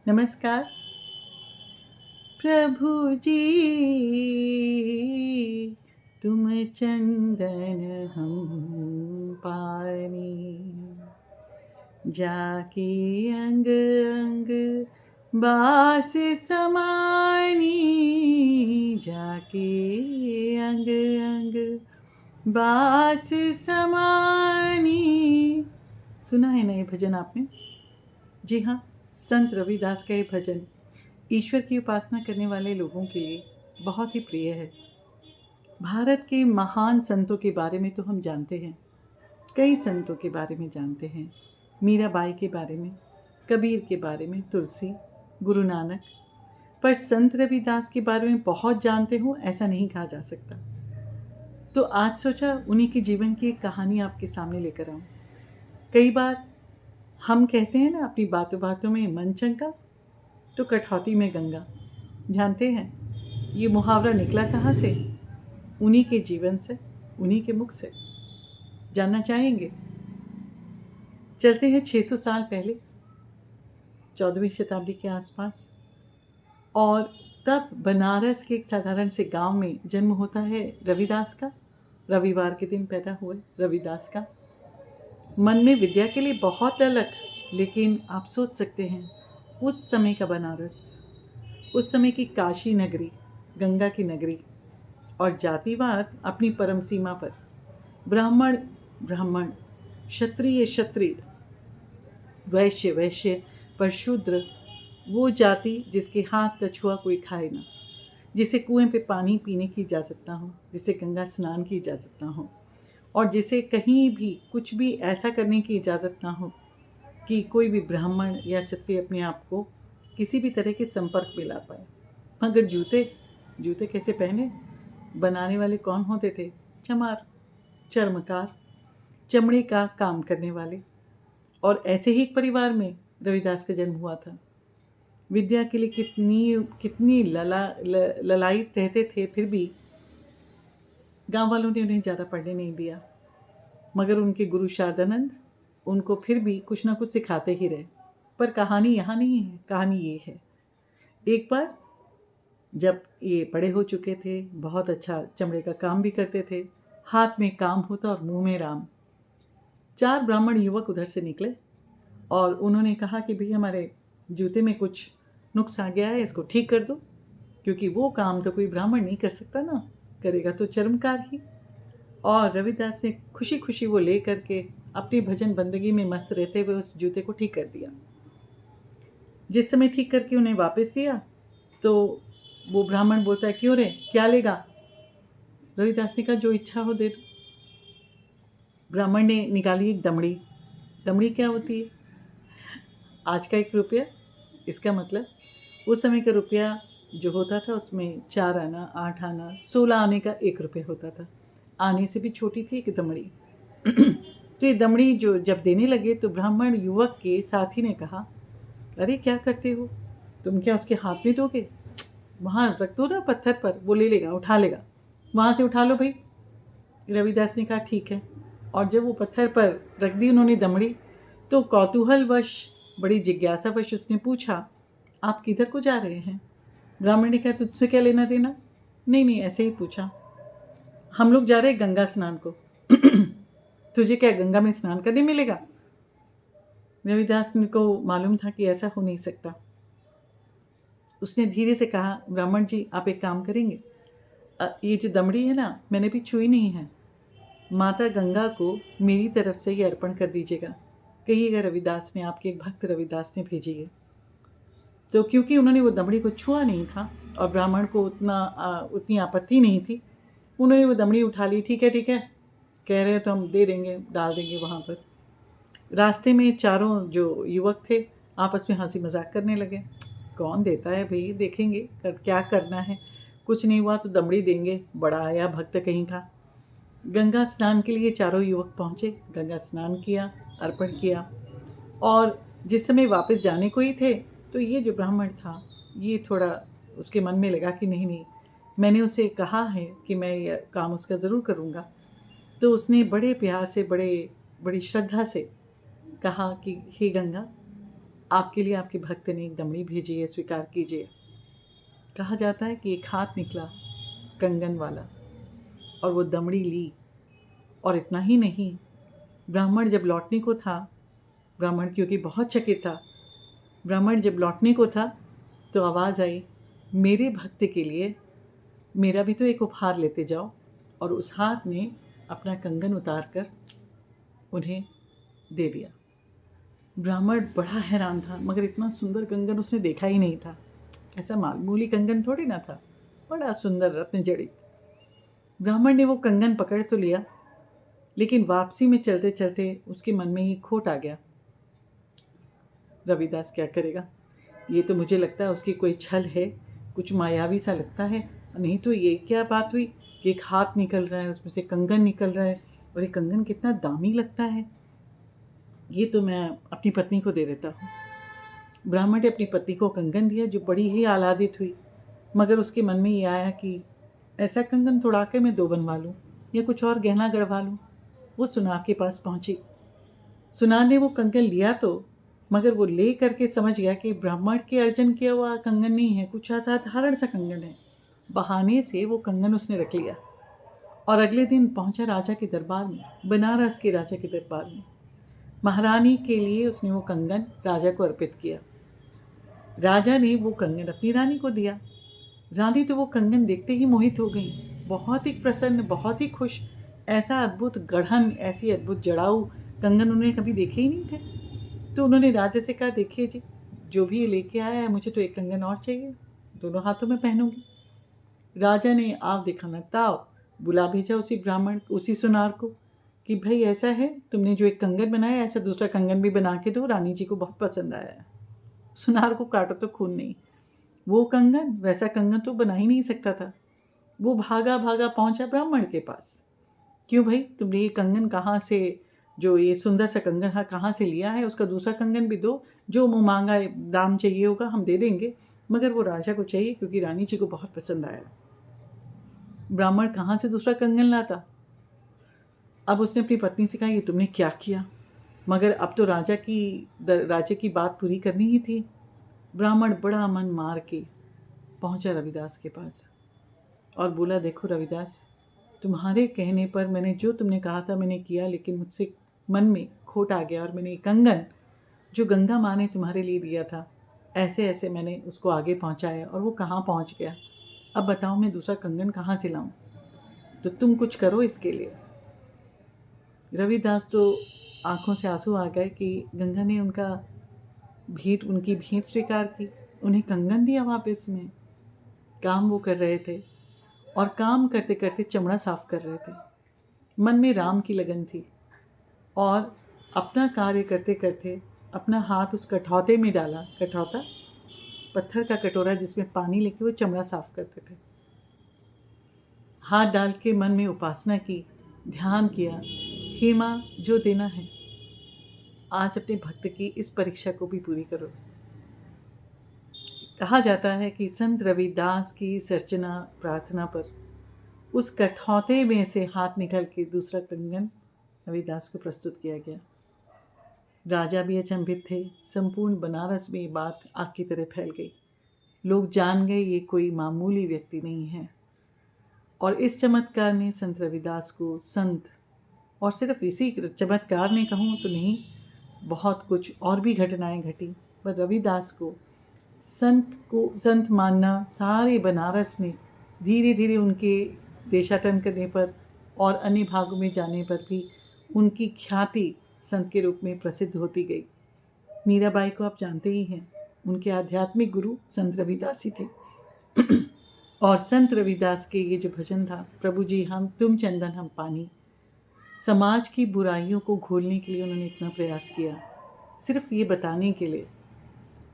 नमस्कार प्रभु जी, तुम चंदन हम पानी, जाके अंग अंग बास समानी, जाके अंग अंग बास समानी। सुना है ना ये भजन आपने? जी हाँ, संत रविदास का ये भजन ईश्वर की उपासना करने वाले लोगों के लिए बहुत ही प्रिय है। भारत के महान संतों के बारे में तो हम जानते हैं, कई संतों के बारे में जानते हैं। मीराबाई के बारे में, कबीर के बारे में, तुलसी, गुरु नानक। पर संत रविदास के बारे में बहुत जानते हो ऐसा नहीं कहा जा सकता। तो आज सोचा उन्हीं के जीवन की एक कहानी आपके सामने लेकर आऊं। कई बार हम कहते हैं ना अपनी बातों बातों में मन चंगा तो कठौती में गंगा। जानते हैं ये मुहावरा निकला कहाँ से? उन्हीं के जीवन से, उन्हीं के मुख से। जानना चाहेंगे? चलते हैं 600 साल पहले, 14वीं शताब्दी के आसपास। और तब बनारस के एक साधारण से गांव में जन्म होता है रविदास का। रविवार के दिन पैदा हुए रविदास का। मन में विद्या के लिए बहुत ललक, लेकिन आप सोच सकते हैं उस समय का बनारस, उस समय की काशी नगरी, गंगा की नगरी, और जातिवाद अपनी परम सीमा पर। ब्राह्मण ब्राह्मण, क्षत्रिय क्षत्रिय, वैश्य वैश्य, पर शूद्र वो जाति जिसके हाथ का छुआ कोई खाए ना, जिसे कुएं पे पानी पीने की इजाज़त ना हो, जिसे गंगा स्नान की इजाज़त ना हो, और जिसे कहीं भी कुछ भी ऐसा करने की इजाज़त ना हो कि कोई भी ब्राह्मण या क्षत्रिय अपने आप को किसी भी तरह के संपर्क में ला पाए। मगर जूते जूते कैसे पहने? बनाने वाले कौन होते थे? चमार, चर्मकार, चमड़े का काम करने वाले। और ऐसे ही एक परिवार में रविदास का जन्म हुआ था। विद्या के लिए कितनी कितनी ललायत रहते थे, फिर भी गांव वालों ने उन्हें ज़्यादा पढ़ने नहीं दिया। मगर उनके गुरु शारदानंद उनको फिर भी कुछ ना कुछ सिखाते ही रहे। पर कहानी यहाँ नहीं है, कहानी ये है। एक बार जब ये बड़े हो चुके थे, बहुत अच्छा चमड़े का काम भी करते थे, हाथ में काम होता और मुंह में राम। 4 ब्राह्मण युवक उधर से निकले और उन्होंने कहा कि भाई हमारे जूते में कुछ नुक्स आ गया है, इसको ठीक कर दो। क्योंकि वो काम तो कोई ब्राह्मण नहीं कर सकता ना, करेगा तो चर्मकार ही। और रविदास ने खुशी खुशी वो ले करके अपनी भजन बंदगी में मस्त रहते हुए उस जूते को ठीक कर दिया। जिस समय ठीक करके उन्हें वापस दिया तो वो ब्राह्मण बोलता है, क्यों रे, क्या लेगा? रविदास ने कहा, जो इच्छा हो दे दो। ब्राह्मण ने निकाली एक दमड़ी। दमड़ी क्या होती है? आज का 1 रुपया। इसका मतलब उस समय का रुपया जो होता था उसमें 4 आना, 8 आना, 16 आने का 1 रुपया होता था। आने से भी छोटी थी एक दमड़ी। तो ये दमड़ी जो जब देने लगे तो ब्राह्मण युवक के साथी ने कहा, अरे क्या करते हो तुम, क्या उसके हाथ में दोगे? वहाँ रख दो ना पत्थर पर, वो ले लेगा, उठा लेगा, वहाँ से उठा लो भाई। रविदास ने कहा ठीक है। और जब वो पत्थर पर रख दी उन्होंने दमड़ी, तो कौतूहलवश, बड़ी जिज्ञासावश उसने पूछा, आप किधर को जा रहे हैं? ब्राह्मण ने कहा, तुझसे क्या लेना देना? नहीं नहीं, ऐसे ही पूछा। हम लोग जा रहे हैं गंगा स्नान को। तुझे क्या गंगा में स्नान करने मिलेगा? रविदास को मालूम था कि ऐसा हो नहीं सकता। उसने धीरे से कहा, ब्राह्मण जी आप एक काम करेंगे, ये जो दमड़ी है ना, मैंने भी छुई नहीं है, माता गंगा को मेरी तरफ से ये अर्पण कर दीजिएगा। कहिएगा रविदास ने, आपके एक भक्त रविदास ने भेजी है। तो क्योंकि उन्होंने वो दमड़ी को छुआ नहीं था और ब्राह्मण को उतनी आपत्ति नहीं थी, उन्होंने वो दमड़ी उठा ली। ठीक है ठीक है, कह रहे हैं तो हम दे देंगे, डाल देंगे वहाँ पर। रास्ते में चारों जो युवक थे आपस में हंसी मजाक करने लगे। कौन देता है भाई, देखेंगे क्या करना है, कुछ नहीं हुआ तो दमड़ी देंगे, बड़ा आया भक्त कहीं का। गंगा स्नान के लिए चारों युवक पहुँचे, गंगा स्नान किया, अर्पण किया, और जिस समय वापस जाने को ही थे तो ये जो ब्राह्मण था ये थोड़ा उसके मन में लगा कि नहीं नहीं, मैंने उसे कहा है कि मैं यह काम उसका ज़रूर करूँगा। तो उसने बड़े प्यार से, बड़ी श्रद्धा से कहा कि हे गंगा, आपके लिए आपके भक्त ने एक दमड़ी भेजी है, स्वीकार कीजिए। कहा जाता है कि एक हाथ निकला कंगन वाला और वो दमड़ी ली। और इतना ही नहीं, ब्राह्मण जब लौटने को था, ब्राह्मण क्योंकि बहुत चकित था, ब्राह्मण जब लौटने को था तो आवाज़ आई, मेरे भक्त के लिए मेरा भी तो एक उपहार लेते जाओ। और उस हाथ ने अपना कंगन उतार कर उन्हें दे दिया। ब्राह्मण बड़ा हैरान था, मगर इतना सुंदर कंगन उसने देखा ही नहीं था। ऐसा मामूली कंगन थोड़ी ना था, बड़ा सुंदर रत्न जड़ित। ब्राह्मण ने वो कंगन पकड़ तो लिया, लेकिन वापसी में चलते चलते उसके मन में ही खोट आ गया। रविदास क्या करेगा, ये तो मुझे लगता है उसकी कोई छल है, कुछ मायावी सा लगता है। नहीं तो ये क्या बात हुई कि एक हाथ निकल रहा है, उसमें से कंगन निकल रहा है, और ये कंगन कितना दामी लगता है, ये तो मैं अपनी पत्नी को दे देता हूँ। ब्राह्मण ने अपनी पत्नी को कंगन दिया, जो बड़ी ही आह्लादित हुई। मगर उसके मन में ये आया कि ऐसा कंगन तोड़ा के मैं 2 बनवा लूँ या कुछ और गहना गढ़वा लूँ। वो सुनार के पास पहुँची। सुनार ने वो कंगन लिया तो, मगर वो ले करके समझ गया कि ब्राह्मण के अर्जन किया हुआ कंगन नहीं है, कुछ असाधारण सा कंगन है। बहाने से वो कंगन उसने रख लिया और अगले दिन पहुंचा राजा के दरबार में, बनारस के राजा के दरबार में। महारानी के लिए उसने वो कंगन राजा को अर्पित किया। राजा ने वो कंगन अपनी रानी को दिया। रानी तो वो कंगन देखते ही मोहित हो गई, बहुत ही प्रसन्न, बहुत ही खुश। ऐसा अद्भुत गढ़न, ऐसी अद्भुत जड़ाऊ कंगन उन्होंने कभी देखे ही नहीं थे। तो उन्होंने राजा से कहा, देखिए जी, जो भी ये लेके आया है, मुझे तो एक कंगन और चाहिए, दोनों हाथों में पहनूंगी। राजा ने आप दिखाना ताव बुला भेजा उसी सुनार को कि भाई ऐसा है, तुमने जो एक कंगन बनाया, ऐसा दूसरा कंगन भी बना के दो, रानी जी को बहुत पसंद आया है। सुनार को काटो तो खून नहीं। वो कंगन, वैसा कंगन तो बना ही नहीं सकता था। वो भागा भागा पहुंचा ब्राह्मण के पास। क्यों भाई, तुमने ये कंगन कहाँ से, जो ये सुंदर सा कंगन है, कहाँ से लिया है? उसका दूसरा कंगन भी दो, जो मुँह मांगा दाम चाहिए होगा हम दे देंगे, मगर वो राजा को चाहिए क्योंकि रानी जी को बहुत पसंद आया। ब्राह्मण कहाँ से दूसरा कंगन लाता? अब उसने अपनी पत्नी से कहा, ये तुमने क्या किया? मगर अब तो राजा की बात पूरी करनी ही थी। ब्राह्मण बड़ा मन मार के पहुंचा रविदास के पास और बोला, देखो रविदास, तुम्हारे कहने पर मैंने जो तुमने कहा था मैंने किया, लेकिन मुझसे मन में खोट आ गया और मैंने कंगन जो गंगा माँ ने तुम्हारे लिए दिया था, ऐसे ऐसे मैंने उसको आगे पहुंचाया और वो कहाँ पहुंच गया। अब बताओ मैं दूसरा कंगन कहाँ से लाऊं? तो तुम कुछ करो इसके लिए। रविदास तो आंखों से आंसू आ गए कि गंगा ने उनकी भेंट स्वीकार की, उन्हें कंगन दिया वापस में। काम वो कर रहे थे और काम करते करते चमड़ा साफ कर रहे थे। मन में राम की लगन थी और अपना कार्य करते करते अपना हाथ उस कठौते में डाला। कठौता पत्थर का कटोरा जिसमें पानी लेके वो चमड़ा साफ करते थे। हाथ डाल के मन में उपासना की, ध्यान किया, हे माँ, जो देना है आज अपने भक्त की इस परीक्षा को भी पूरी करो। कहा जाता है कि संत रविदास की इस अर्चना प्रार्थना पर उस कठौते में से हाथ निकल के दूसरा कंगन रविदास को प्रस्तुत किया गया। राजा भी अचंभित थे। संपूर्ण बनारस में ये बात आग की तरह फैल गई। लोग जान गए ये कोई मामूली व्यक्ति नहीं है। और इस चमत्कार ने संत रविदास को संत, और सिर्फ इसी चमत्कार ने कहूँ तो नहीं, बहुत कुछ और भी घटनाएं घटी, पर रविदास को संत मानना सारे बनारस ने धीरे धीरे उनके देशाटन करने पर और अन्य भागों में जाने पर भी उनकी ख्याति संत के रूप में प्रसिद्ध होती गई। मीराबाई को आप जानते ही हैं, उनके आध्यात्मिक गुरु संत रविदास ही थे। और संत रविदास के ये जो भजन था, प्रभु जी हम तुम चंदन हम पानी, समाज की बुराइयों को घोलने के लिए उन्होंने इतना प्रयास किया, सिर्फ ये बताने के लिए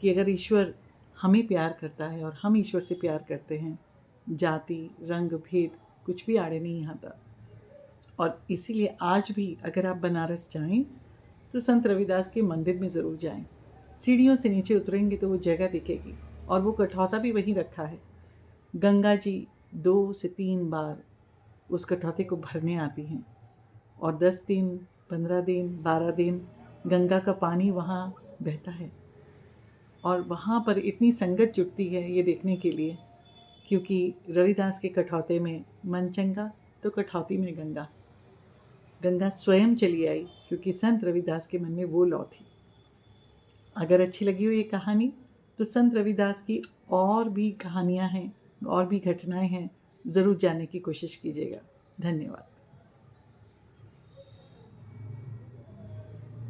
कि अगर ईश्वर हमें प्यार करता है और हम ईश्वर से प्यार करते हैं, जाति रंग भेद कुछ भी आड़े नहीं आता। और इसीलिए आज भी अगर आप बनारस जाएं तो संत रविदास के मंदिर में ज़रूर जाएं। सीढ़ियों से नीचे उतरेंगे तो वो जगह दिखेगी और वो कठौता भी वहीं रखा है। गंगा जी 2 से 3 बार उस कठौते को भरने आती हैं और 10 दिन, 15 दिन, 12 दिन गंगा का पानी वहाँ बहता है। और वहाँ पर इतनी संगत जुटती है ये देखने के लिए, क्योंकि रविदास के कठौते में मन चंगा तो कठौती में गंगा। गंगा स्वयं चली आई क्योंकि संत रविदास के मन में वो लौ थी। अगर अच्छी लगी हो ये कहानी तो संत रविदास की और भी कहानियाँ हैं, और भी घटनाएं हैं, ज़रूर जानने की कोशिश कीजिएगा। धन्यवाद।